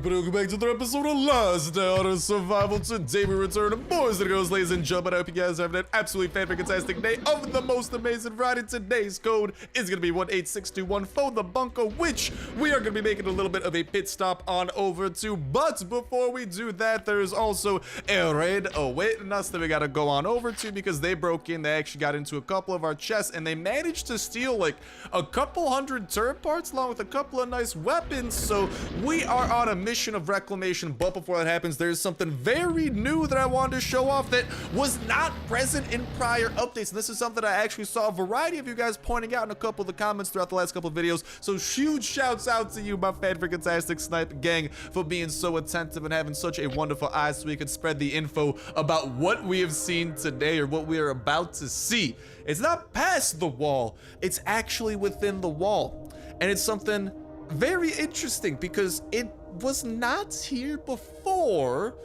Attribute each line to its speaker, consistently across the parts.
Speaker 1: everybody, welcome back to another episode of Last Day on Survival. Today we return to Boys and Girls, ladies and gentlemen. I hope you guys are having an absolutely fantastic day of the most amazing variety. Today's code is going to be 18621 for the bunker, which we are going to be making a little bit of a pit stop on over to. But before we do that, there's also a raid awaiting us that we got to go on over to because they broke in. They actually got into a couple of our chests and they managed to steal like a couple hundred turret parts along with a couple of nice weapons. So we are on a mission of reclamation, but before that happens, there's something very new that I wanted to show off that was not present in prior updates, and this is something I actually saw a variety of you guys pointing out in a couple of the comments throughout the last couple of videos. So huge shouts out to you, my fantastic snipe gang, for being so attentive and having such a wonderful eye so we could spread the info about what we have seen today or what we are about to see. It's not past the wall, it's actually within the wall, and it's something very interesting because it was not here before,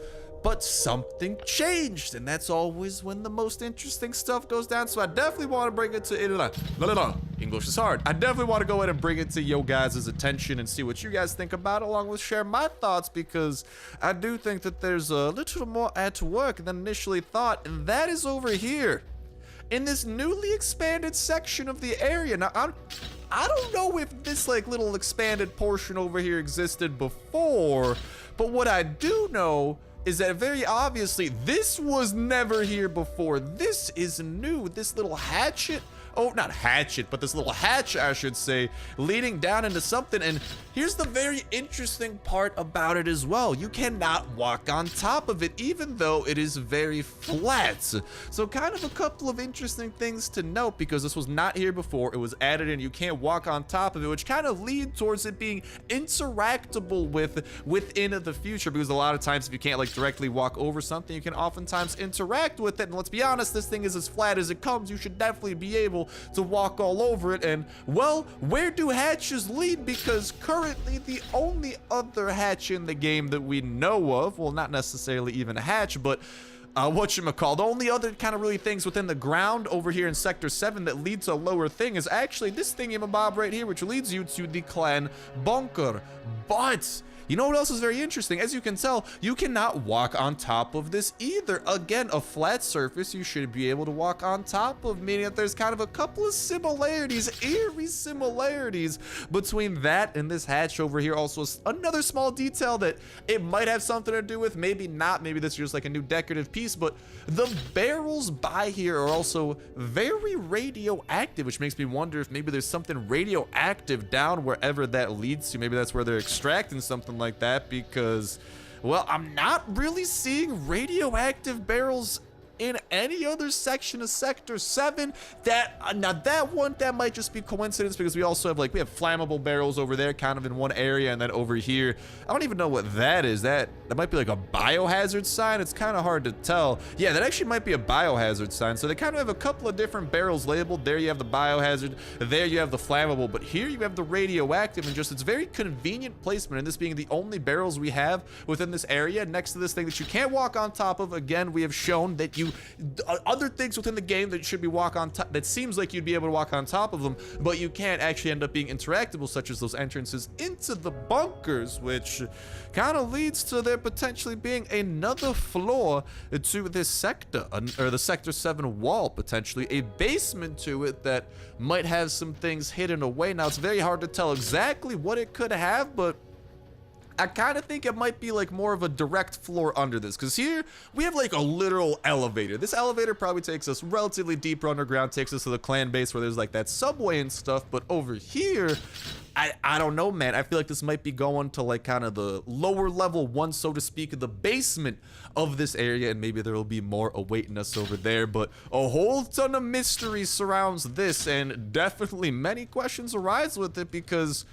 Speaker 1: but something changed, and that's always when the most interesting stuff goes down. So I definitely want to bring it to English is hard. I definitely want to go ahead and bring it to yo guys' attention and see what you guys think about it, along with share my thoughts, because I do think that there's a little more at work than initially thought, and that is over here in this newly expanded section of the area. Now, I don't know if this like little expanded portion over here existed before, but what I do know is that very obviously this was never here before. This is new. This little hatchet, oh, not hatchet, but this little hatch, I should say, leading down into something. And here's the very interesting part about it as well. You cannot walk on top of it, even though it is very flat. So kind of a couple of interesting things to note, because this was not here before. It was added and you can't walk on top of it, which kind of lead towards it being interactable within the future, because a lot of times if you can't like directly walk over something, you can oftentimes interact with it. And let's be honest, this thing is as flat as it comes. You should definitely be able to walk all over it. And well, where do hatches lead? Because currently the only other hatch in the game that we know of, well, not necessarily even a hatch, but whatchamacallit, the only other kind of really things within the ground over here in Sector 7 that lead to a lower thing is actually this thingy-mabob right here, which leads you to the clan bunker. But you know what else is very interesting? As you can tell, you cannot walk on top of this either. Again, a flat surface you should be able to walk on top of, meaning that there's kind of a couple of similarities, eerie similarities between that and this hatch over here. Also, another small detail that it might have something to do with, maybe not, maybe this is just like a new decorative piece, but the barrels by here are also very radioactive, which makes me wonder if maybe there's something radioactive down wherever that leads to. Maybe that's where they're extracting something like that, because, well, I'm not really seeing radioactive barrels in any other section of Sector 7. Now that one, that might just be coincidence, because we also have like, we have flammable barrels over there kind of in one area, and then over here, I don't even know what that is. That might be like a biohazard sign. It's kind of hard to tell. Yeah, that actually might be a biohazard sign. So they kind of have a couple of different barrels labeled. There you have the biohazard, there you have the flammable, but here you have the radioactive, and just it's very convenient placement, and this being the only barrels we have within this area next to this thing that you can't walk on top of. Again, we have shown that you other things within the game that should be walk on top, that seems like you'd be able to walk on top of them, but you can't actually end up being interactable, such as those entrances into the bunkers, which kind of leads to there potentially being another floor to this sector, or the Sector 7 wall, potentially a basement to it that might have some things hidden away. Now, it's very hard to tell exactly what it could have, but I kind of think it might be like more of a direct floor under this, because here we have like a literal elevator. This elevator probably takes us relatively deeper underground, takes us to the clan base where there's like that subway and stuff. But over here, I don't know, man. I feel like this might be going to like kind of the lower level one, so to speak, of the basement of this area, and maybe there will be more awaiting us over there. But a whole ton of mystery surrounds this, and definitely many questions arise with it, because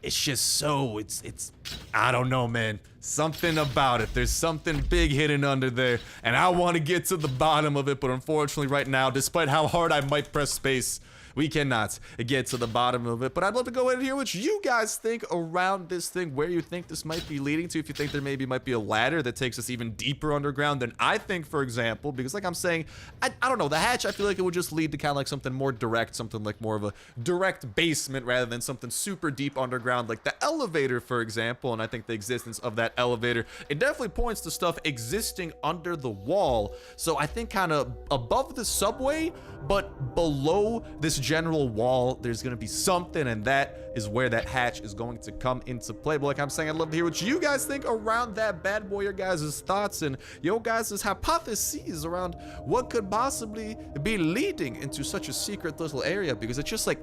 Speaker 1: it's just so, it's, I don't know, man. Something about it. There's something big hidden under there, and I want to get to the bottom of it, but unfortunately right now, despite how hard I might press space, we cannot get to the bottom of it. But I'd love to go ahead and hear what you guys think around this thing, where you think this might be leading to. If you think there might be a ladder that takes us even deeper underground than I think, for example, because like I'm saying, I don't know, the hatch, I feel like it would just lead to kind of like something more direct, something like more of a direct basement rather than something super deep underground like the elevator, for example. And I think the existence of that elevator, it definitely points to stuff existing under the wall. So I think kind of above the subway, but below this general wall, there's going to be something, and that is where that hatch is going to come into play. But like I'm saying, I'd love to hear what you guys think around that bad boy, your guys' thoughts and your guys' hypotheses around what could possibly be leading into such a secret little area, because it's just like,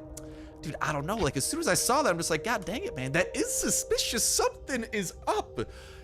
Speaker 1: dude, I don't know, like as soon as I saw that, I'm just like, god dang it, man, that is suspicious. Something is up.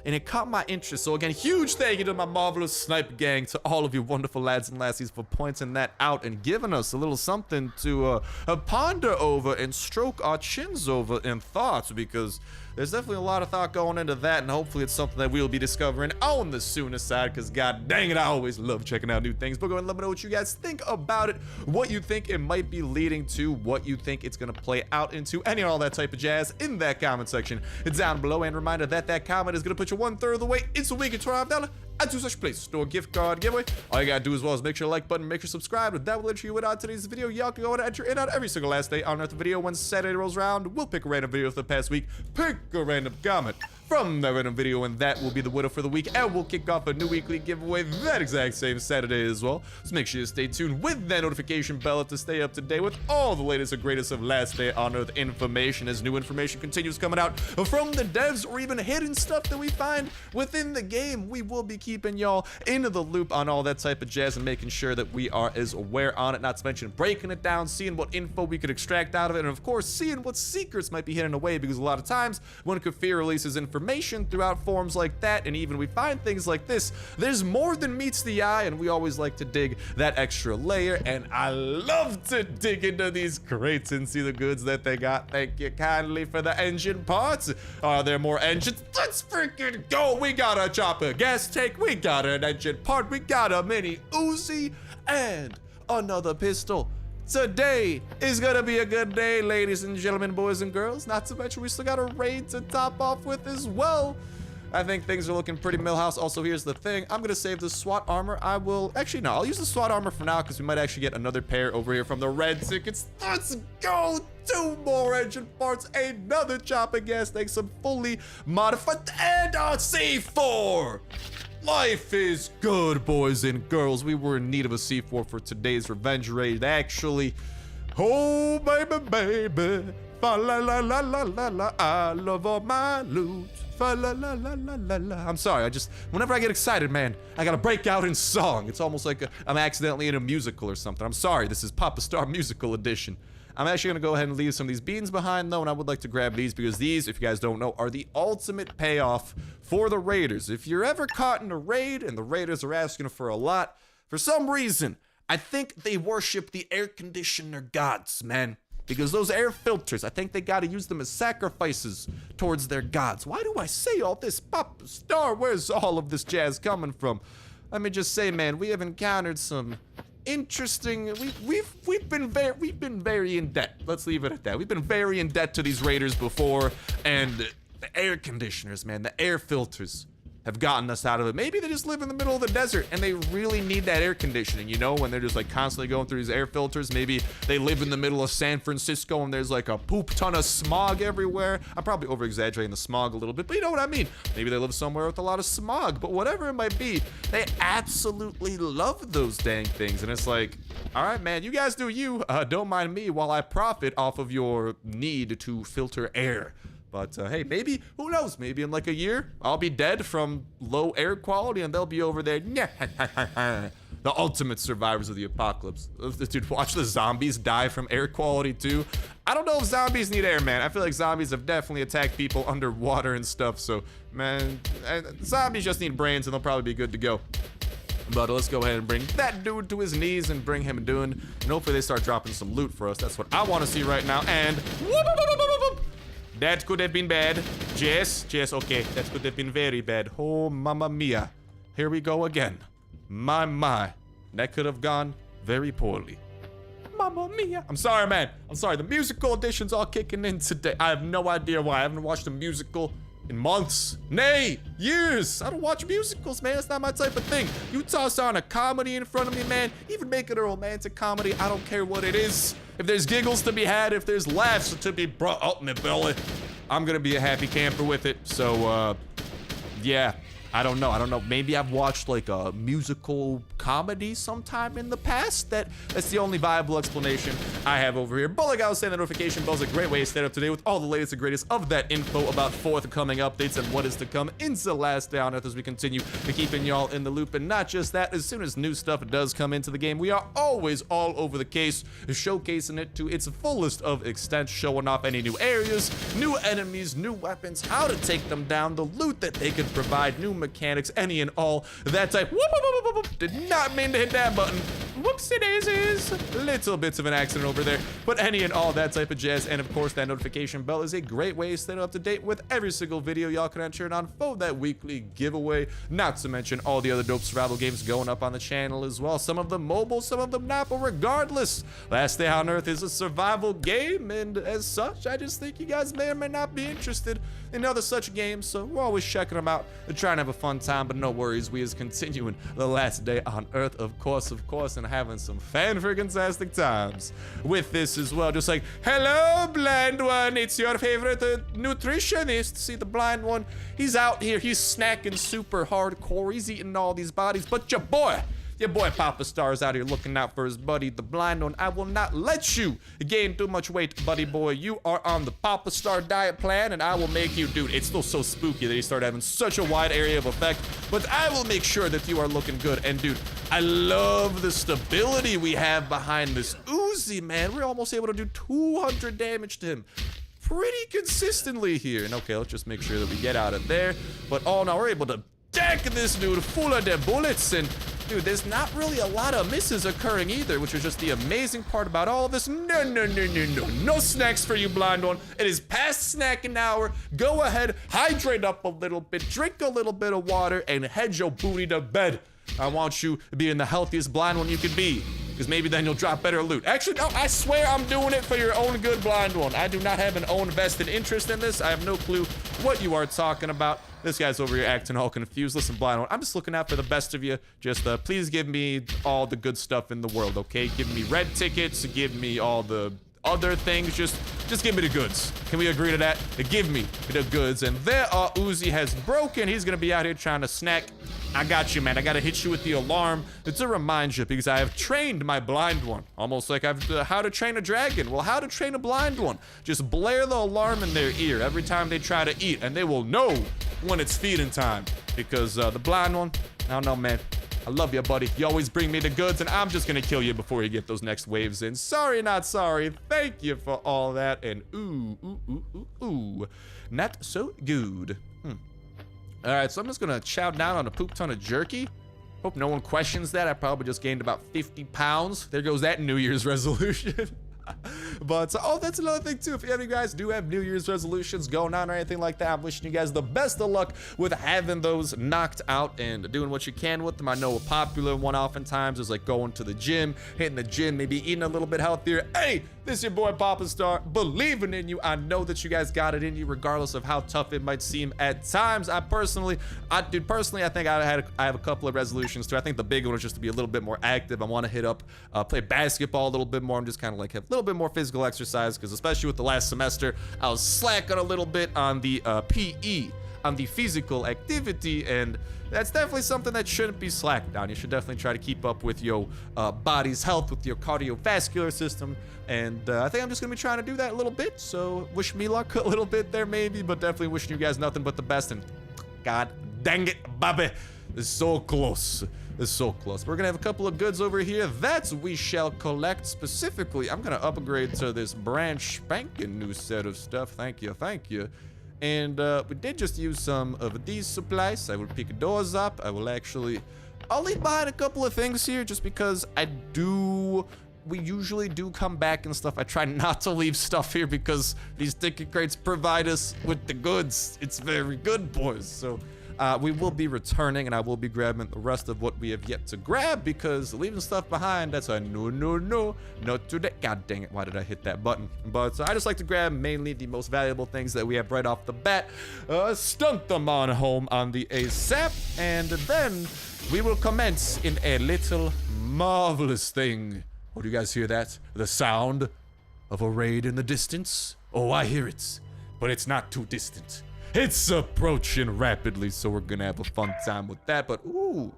Speaker 1: And it caught my interest. So again, huge thank you to my marvelous snipe gang, to all of you wonderful lads and lassies for pointing that out and giving us a little something to ponder over and stroke our chins over in thoughts, because there's definitely a lot of thought going into that, and hopefully it's something that we'll be discovering on the sooner side, because god dang it, I always love checking out new things. But go ahead and let me know what you guys think about it, what you think it might be leading to, what you think it's going to play out into, any and all that type of jazz in that comment section down below. And reminder that that comment is going to put you 1/3 of the way into a week at $12 at such place store gift card giveaway. All you gotta do as well is make sure to like button, make sure to subscribe, and that will enter you without today's video. Y'all can go and enter in on every single last day on Earth video. When Saturday rolls around, we'll pick a random video for the past week, pick a random comment from that random video, and that will be the winner for the week. And we'll kick off a new weekly giveaway that exact same Saturday as well. So make sure you stay tuned with that notification bell to stay up to date with all the latest and greatest of last day on Earth information, as new information continues coming out from the devs, or even hidden stuff that we find within the game. We will be keeping y'all into the loop on all that type of jazz and making sure that we are as aware on it, not to mention breaking it down, seeing what info we could extract out of it, and of course seeing what secrets might be hidden away, because a lot of times when Kafir releases information throughout forums like that, and even we find things like this, there's more than meets the eye, and we always like to dig that extra layer. And I love to dig into these crates and see the goods that they got. Thank you kindly for the engine parts. Are there more engines? Let's freaking go. We got a chopper gas tank, we got an engine part, we got a mini Uzi, and another pistol. Today is gonna be a good day, ladies and gentlemen, boys and girls. Not to mention we still got a raid to top off with as well. I think things are looking pretty Millhouse. Also, here's the thing. I'm gonna save the SWAT armor. Actually, no, I'll use the SWAT armor for now, because we might actually get another pair over here from the red tickets. Let's go. 2 more engine parts, another chopper gas tank, some fully modified, and a C4. Life is good, boys and girls. We were in need of a C4 for today's revenge raid, actually. Oh, baby, baby. Fa la la la la la la. I love all my loot. Fa la la la la la la. I'm sorry, whenever I get excited, man, I gotta break out in song. It's almost like I'm accidentally in a musical or something. I'm sorry, this is Papa Star Musical Edition. I'm actually gonna go ahead and leave some of these beans behind though, and I would like to grab these, because these, if you guys don't know, are the ultimate payoff for the raiders. If you're ever caught in a raid and the raiders are asking for a lot, for some reason, I think they worship the air conditioner gods, man. Because those air filters, I think they gotta use them as sacrifices towards their gods. Why do I say all this? Papa Star, where's all of this jazz coming from? Let me just say, man, we have encountered some interesting, we've been very in debt. Let's leave it at that. We've been very in debt to these raiders before, and the air conditioners, man, the air filters have gotten us out of it. Maybe they just live in the middle of the desert and they really need that air conditioning, you know, when they're just like constantly going through these air filters. Maybe they live in the middle of San Francisco and there's like a poop ton of smog everywhere. I'm probably over exaggerating the smog a little bit, but you know what I mean. Maybe they live somewhere with a lot of smog, but whatever it might be, they absolutely love those dang things. And it's like, all right, man, you guys do you. Don't mind me while I profit off of your need to filter air. But hey, maybe, who knows, maybe in like a year, I'll be dead from low air quality and they'll be over there, the ultimate survivors of the apocalypse. Dude, watch the zombies die from air quality too. I don't know if zombies need air, man. I feel like zombies have definitely attacked people underwater and stuff. So, man, zombies just need brains and they'll probably be good to go. But let's go ahead and bring that dude to his knees and bring him doing, and hopefully they start dropping some loot for us. That's what I want to see right now. And that could have been bad. Jess, okay. That could have been very bad. Oh, mamma mia. Here we go again. My. That could have gone very poorly. Mamma mia. I'm sorry, man. I'm sorry. The musical edition's all kicking in today. I have no idea why. I haven't watched a musical in months, nay, years. I don't watch musicals, man. It's not my type of thing. You toss on a comedy in front of me, man, even make it a romantic comedy, I don't care what it is. If there's giggles to be had, if there's laughs to be brought up my belly, I'm gonna be a happy camper with it. So, yeah. I don't know. Maybe I've watched like a musical comedy sometime in the past. That's the only viable explanation I have over here. But like I was saying, the notification bell is a great way to stay up to date with all the latest and greatest of that info about forthcoming updates and what is to come into the last day on Earth as we continue to keeping y'all in the loop. And not just that, as soon as new stuff does come into the game, we are always all over the case, showcasing it to its fullest of extent, showing off any new areas, new enemies, new weapons, how to take them down, the loot that they could provide, new mechanics, any and all that type. Whoop, whoop, whoop, whoop, whoop. Did not mean to hit that button. Whoopsie daisies. Little bits of an accident over there, but any and all that type of jazz. And of course, that notification bell is a great way to stay up to date with every single video y'all can enter on for that weekly giveaway. Not to mention all the other dope survival games going up on the channel as well. Some of them mobile, some of them not, but regardless, Last Day on Earth is a survival game, and as such, I just think you guys may or may not be interested in other such games, so we're always checking them out and trying to have a fun time. But no worries, we is continuing the Last Day on Earth, of course, and having some fan-freaking-tastic times with this as well. Just like, hello, blind one, it's your favorite nutritionist. See, the blind one, he's out here, he's snacking super hardcore, he's eating all these bodies, but your boy Papa Star's out here looking out for his buddy, the blind one. I will not let you gain too much weight, buddy boy. You are on the Papa Star diet plan, and I will make you, dude, it's still so spooky that he started having such a wide area of effect, but I will make sure that you are looking good. And dude, I love the stability we have behind this Uzi, man. We're almost able to do 200 damage to him pretty consistently here. And okay, let's just make sure that we get out of there. But oh no, we're able to deck this dude full of the bullets, and dude, there's not really a lot of misses occurring either, which is just the amazing part about all of this. No snacks for you, blind one. It is past snacking hour. Go ahead, hydrate up a little bit, drink a little bit of water, and head your booty to bed. I want you to be in the healthiest blind one you could be, because maybe then you'll drop better loot. Actually, no, I swear I'm doing it for your own good, blind one. I do not have an own vested interest in this. I have no clue what you are talking about. This guy's over here acting all confused. Listen, blind one, I'm just looking out for the best of you. Just please give me all the good stuff in the world, okay? Give me red tickets, give me all the other things, just give me the goods. Can we agree to that? Give me the goods. And there Uzi has broken. He's gonna be out here trying to snack. I got you, man. I gotta hit you with the alarm to remind you, because I have trained my blind one. Almost like I've how to train a dragon. Well, how to train a blind one. Just blare the alarm in their ear every time they try to eat, and they will know when it's feeding time. Because the blind one, I don't know, man. I love you, buddy. You always bring me the goods, and I'm just gonna kill you before you get those next waves in. Sorry, not sorry. Thank you for all that. And ooh. Not so good. All right, so I'm just gonna chow down on a poop ton of jerky. Hope no one questions that. I probably just gained about 50 pounds. There goes that New Year's resolution. But oh, that's another thing too. If any of you guys do have New Year's resolutions going on or anything like that, I'm wishing you guys the best of luck with having those knocked out and doing what you can with them. I know a popular one oftentimes is like going to the gym, hitting the gym, maybe eating a little bit healthier. Hey, this is your boy Papa Star, believing in you. I know that you guys got it in you, regardless of how tough it might seem at times. I think I have a couple of resolutions too. I think the big one is just to be a little bit more active. I want to hit up, play basketball a little bit more. I'm just kind of like have a little bit more physical exercise, because especially with the last semester, I was slacking a little bit on the PE, on the physical activity, and that's definitely something that shouldn't be slacked on. You should definitely try to keep up with your body's health, with your cardiovascular system, and I think I'm just gonna be trying to do that a little bit, so wish me luck a little bit there maybe, but definitely wishing you guys nothing but the best, and god dang it, Bobby, it's so close. It's so close. We're gonna have a couple of goods over here that we shall collect. Specifically, I'm gonna upgrade to this brand spanking new set of stuff. Thank you. And we did just use some of these supplies. I will pick those up. I'll leave behind a couple of things here just because we usually do come back and stuff. I try not to leave stuff here because these ticket crates provide us with the goods. It's very good, boys. So we will be returning, and I will be grabbing the rest of what we have yet to grab, because leaving stuff behind, that's a no, not today. God dang it, why did I hit that button? But I just like to grab mainly the most valuable things that we have right off the bat, stunt them on home on the ASAP, and then we will commence in a little marvelous thing. Oh, do you guys hear that? The sound of a raid in the distance? Oh, I hear it, but it's not too distant. It's approaching rapidly, so we're gonna have a fun time with that. But ooh,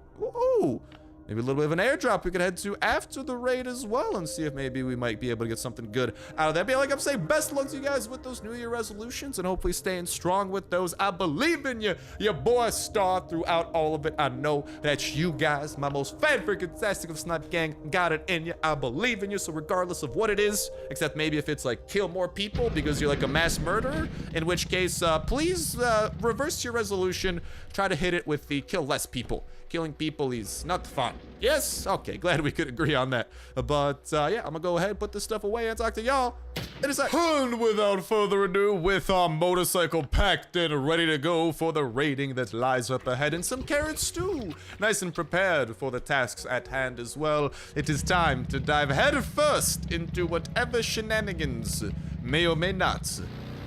Speaker 1: maybe a little bit of an airdrop we could head to after the raid as well, and see if maybe we might be able to get something good out of that. But like I'm saying, best luck to you guys with those New Year resolutions, and hopefully staying strong with those. I believe in you, your boy Star, throughout all of it. I know that you guys, my most fan-freaking-tastic of Snipe Gang, got it in you. I believe in you, so regardless of what it is, except maybe if it's like kill more people because you're like a mass murderer, in which case, please reverse your resolution. Try to hit it with the kill less people. Killing people is not fun. Yes? Okay, glad we could agree on that. But yeah, I'm gonna go ahead and put this stuff away and talk to y'all in a sec. And without further ado, with our motorcycle packed and ready to go for the raiding that lies up ahead, and some carrots too, nice and prepared for the tasks at hand as well, it is time to dive head first into whatever shenanigans may or may not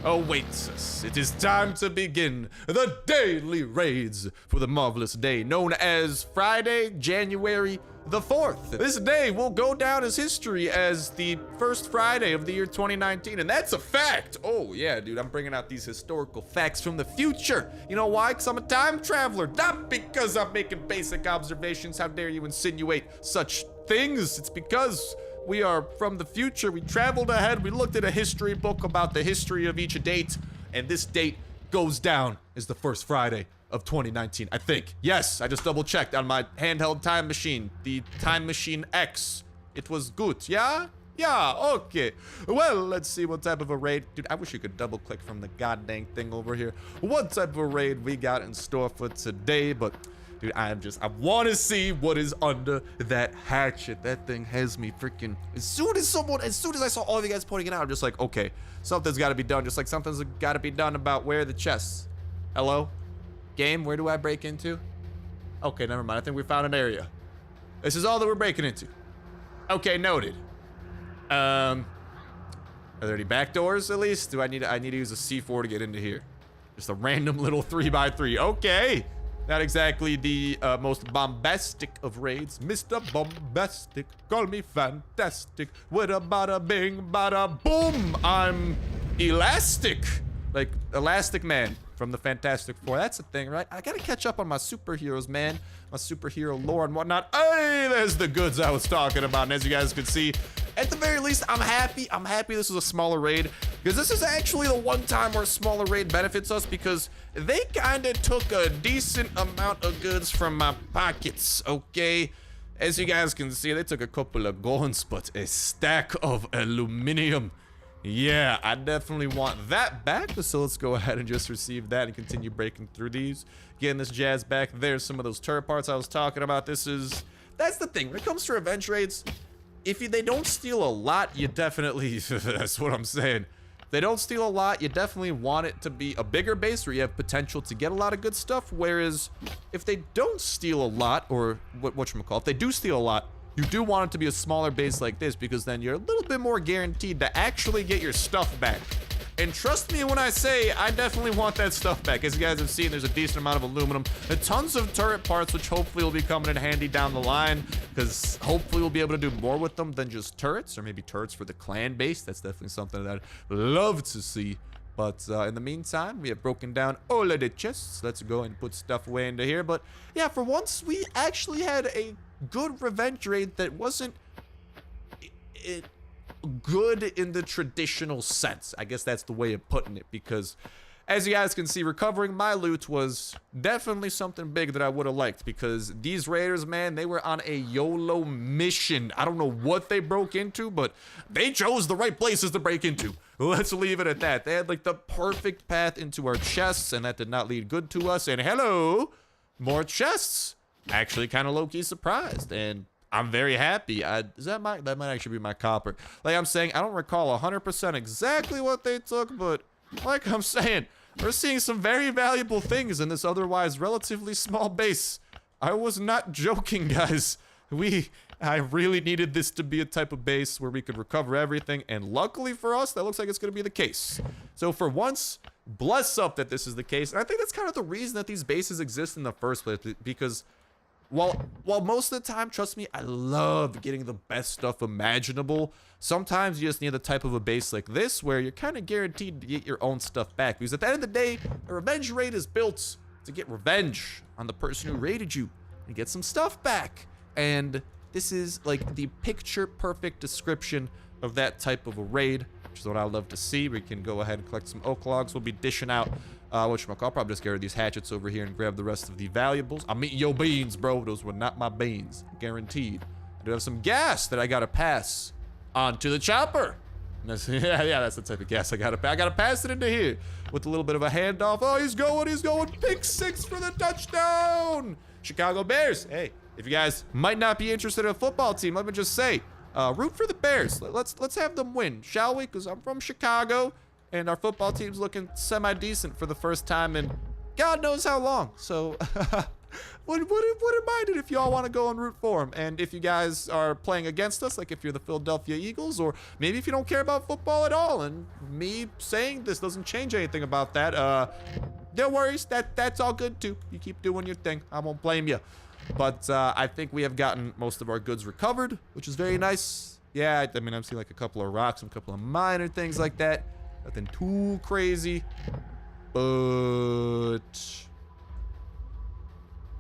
Speaker 1: awaits us. It is time to begin the daily raids for the marvelous day known as Friday, January the 4th. This day will go down as history as the first Friday of the year 2019, and that's a fact. Oh yeah, dude, I'm bringing out these historical facts from the future. You know why? Because I'm a time traveler, not because I'm making basic observations. How dare you insinuate such things? It's because we are from the future. We traveled ahead. We looked at a history book about the history of each date, and this date goes down as the first Friday of 2019, I think. Yes, I just double checked on my handheld time machine, the Time Machine X. It was good, yeah? Yeah, okay. Well, let's see what type of a raid. Dude, I wish you could double click from the goddamn thing over here. What type of a raid we got in store for today, but dude, I want to see what is under that hatchet. That thing has me freaking, as soon as I saw all of you guys pointing it out, I'm just like, okay, something's got to be done. Just like something's got to be done about where are the chests. Hello? Game, where do I break into? Okay, never mind. I think we found an area. This is all that we're breaking into. Okay, noted. Are there any back doors at least? I need to use a C4 to get into here. Just a random little 3x3. Okay. Not exactly the most bombastic of raids. Mr. Bombastic, call me fantastic. With a bada bing, bada boom. I'm elastic. Like Elastic Man from the Fantastic Four. That's the thing, right? I gotta catch up on my superheroes, man. My superhero lore and whatnot. Hey, there's the goods I was talking about. And as you guys can see, at the very least, I'm happy. I'm happy this is a smaller raid, because this is actually the one time where a smaller raid benefits us, because they kind of took a decent amount of goods from my pockets, okay? As you guys can see, they took a couple of guns, but a stack of aluminum. Yeah, I definitely want that back, so let's go ahead and just receive that and continue breaking through these. Getting this jazz back. There's some of those turret parts I was talking about. That's the thing. When it comes to revenge raids, if they don't steal a lot, you definitely, that's what I'm saying. If they don't steal a lot, you definitely want it to be a bigger base where you have potential to get a lot of good stuff, whereas if they don't steal a lot, or whatchamacallit, if they do steal a lot, you do want it to be a smaller base like this, because then you're a little bit more guaranteed to actually get your stuff back. And trust me when I say, I definitely want that stuff back. As you guys have seen, there's a decent amount of aluminum, and tons of turret parts, which hopefully will be coming in handy down the line, because hopefully we'll be able to do more with them than just turrets, or maybe turrets for the clan base. That's definitely something that I'd love to see. But in the meantime, we have broken down all of the chests. Let's go and put stuff away into here. But yeah, for once, we actually had a good revenge raid that wasn't good in the traditional sense. I guess that's the way of putting it, because as you guys can see, recovering my loot was definitely something big that I would have liked, because these raiders, man, they were on a YOLO mission. I don't know what they broke into, but they chose the right places to break into. Let's leave it at that. They had like the perfect path into our chests, and that did not lead good to us. And hello, more chests. Actually kind of low-key surprised, and I'm very happy. That might actually be my copper. Like I'm saying, I don't recall 100% exactly what they took, but like I'm saying, we're seeing some very valuable things in this otherwise relatively small base. I was not joking, guys. I really needed this to be a type of base where we could recover everything, and luckily for us, that looks like it's going to be the case. So for once, bless up that this is the case, and I think that's kind of the reason that these bases exist in the first place, because while most of the time, trust me, I love getting the best stuff imaginable, sometimes you just need the type of a base like this where you're kind of guaranteed to get your own stuff back, because at the end of the day, a revenge raid is built to get revenge on the person who raided you and get some stuff back. And this is like the picture perfect description of that type of a raid, which is what I love to see. We can go ahead and collect some oak logs. We'll be dishing out, I'll probably just get rid of these hatchets over here and grab the rest of the valuables. I'm eating your beans, bro. Those were not my beans, guaranteed. I do have some gas that I gotta pass onto the chopper. Yeah, that's the type of gas I gotta pass it into here with a little bit of a handoff. Oh, he's going. Pick 6 for the touchdown. Chicago Bears. Hey, if you guys might not be interested in a football team, let me just say, root for the Bears. Let's have them win, shall we? Because I'm from Chicago, and our football team's looking semi-decent for the first time in God knows how long. So, wouldn't mind it if y'all want to go and root for them. And if you guys are playing against us, like if you're the Philadelphia Eagles, or maybe if you don't care about football at all, and me saying this doesn't change anything about that, no worries. That's all good too. You keep doing your thing. I won't blame you. But I think we have gotten most of our goods recovered, which is very nice. Yeah, I mean, I'm seeing like a couple of rocks, and a couple of minor things like that. Nothing too crazy. But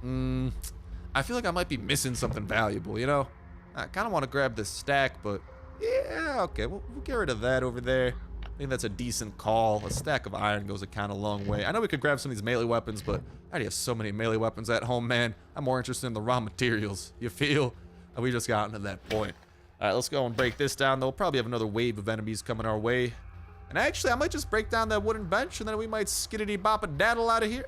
Speaker 1: I feel like I might be missing something valuable, you know? I kind of want to grab this stack, but yeah, okay, we'll get rid of that over there. I think that's a decent call. A stack of iron goes a kind of long way. I know we could grab some of these melee weapons, but I already have so many melee weapons at home, man. I'm more interested in the raw materials. You feel? And we just gotten to that point. All right, let's go and break this down. They'll probably have another wave of enemies coming our way. And actually, I might just break down that wooden bench, and then we might skiddity-bop-a-daddle out of here.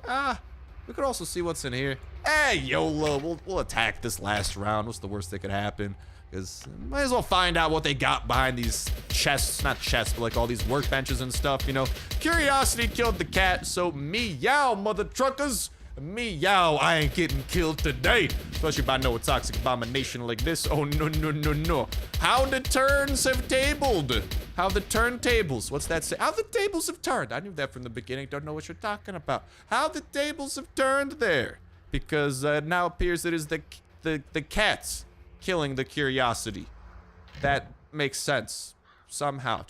Speaker 1: We could also see what's in here. Hey, YOLO, we'll attack this last round. What's the worst that could happen? Because might as well find out what they got behind these chests. Not chests, but like all these workbenches and stuff, you know. Curiosity killed the cat, so meow, mother truckers. Meow, I ain't getting killed today. Especially by no toxic abomination like this. Oh, no. How the turns have tabled. How the turntables. What's that say? How the tables have turned. I knew that from the beginning. Don't know what you're talking about. How the tables have turned there. Because it now appears it is the cats killing the curiosity. That makes sense. Somehow.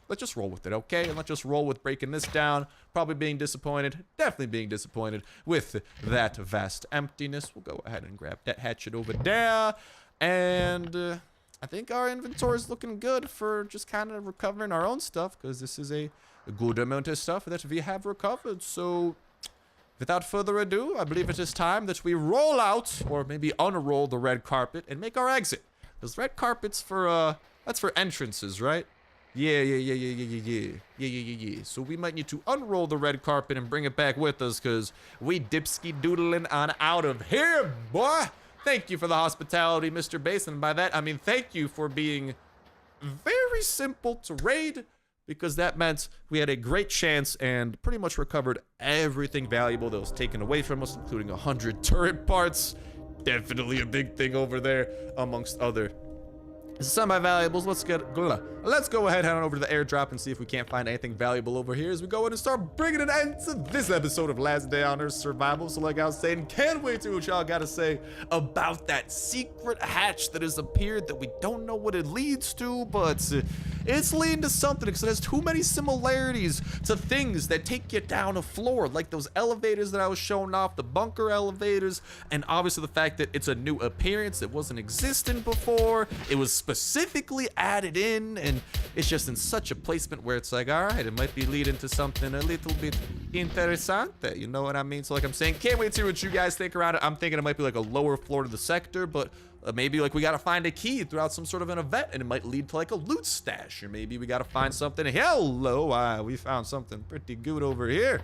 Speaker 1: Let's just roll with it, okay? And let's just roll with breaking this down. Probably being disappointed. Definitely being disappointed with that vast emptiness. We'll go ahead and grab that hatchet over there. And I think our inventory is looking good for just kind of recovering our own stuff, because this is a good amount of stuff that we have recovered. So without further ado, I believe it is time that we roll out, or maybe unroll the red carpet and make our exit. Those red carpets for, that's for entrances, right? Yeah. So we might need to unroll the red carpet and bring it back with us, because we dipski doodling on out of here, boy. Thank you for the hospitality, Mr. Basin. And by that, I mean thank you for being very simple to raid, because that meant we had a great chance and pretty much recovered everything valuable that was taken away from us, including 100 turret parts. Definitely a big thing over there, amongst other semi-valuables. Let's go ahead and head on over to the airdrop and see if we can't find anything valuable over here as we go in and start bringing an end to this episode of Last Day on Earth Survival. So like I was saying, can't wait to what y'all gotta say about that secret hatch that has appeared that we don't know what it leads to, but it's leading to something, because it has too many similarities to things that take you down a floor, like those elevators that I was showing off, the bunker elevators, and obviously the fact that it's a new appearance that wasn't existent before. It was specifically added in, and it's just in such a placement where it's like, all right, it might be leading to something a little bit interesante, you know what I mean? So like I'm saying, can't wait to see what you guys think around it. I'm thinking it might be like a lower floor to the sector, but maybe like we gotta find a key throughout some sort of an event, and it might lead to like a loot stash, or maybe we gotta find something. Hello, we found something pretty good over here.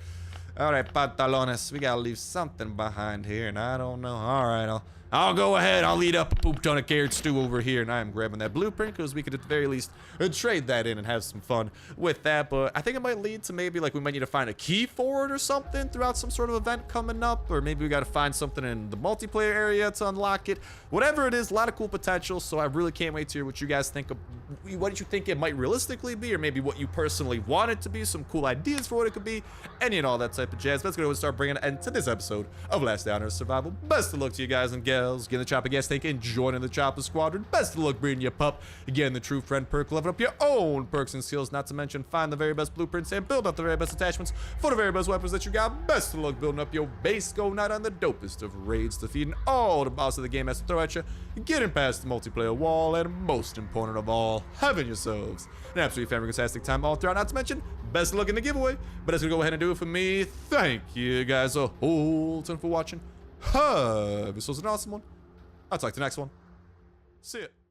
Speaker 1: All right, pantalones, we gotta leave something behind here, and I don't know. All right, I'll go ahead. I'll eat up a poop ton of carrot stew over here, and I am grabbing that blueprint because we could at the very least trade that in and have some fun with that. But I think it might lead to maybe like we might need to find a key for it or something throughout some sort of event coming up, or maybe we got to find something in the multiplayer area to unlock it. Whatever it is, a lot of cool potential. So I really can't wait to hear what you guys think of. What did you think it might realistically be, or maybe what you personally want it to be? Some cool ideas for what it could be, and you know, all that type of jazz. Let's go and start bringing an end to this episode of Last Day on Earth Survival. Best of luck to you guys and gals. Get in the chopper gas tank and join in the chopper squadron. Best of luck breeding your pup. Getting the true friend perk. Level up your own perks and skills. Not to mention find the very best blueprints and build up the very best attachments for the very best weapons that you got. Best of luck building up your base. Going out on the dopest of raids, defeating all the bosses the game has to throw at you. Getting past the multiplayer wall, and most important of all, having yourselves an absolutely fantastic time all throughout. Not to mention best of luck in the giveaway. But that's gonna go ahead and do it for me. Thank you guys a whole ton for watching. Have yourselves an awesome one. I'll talk to you next one. See ya.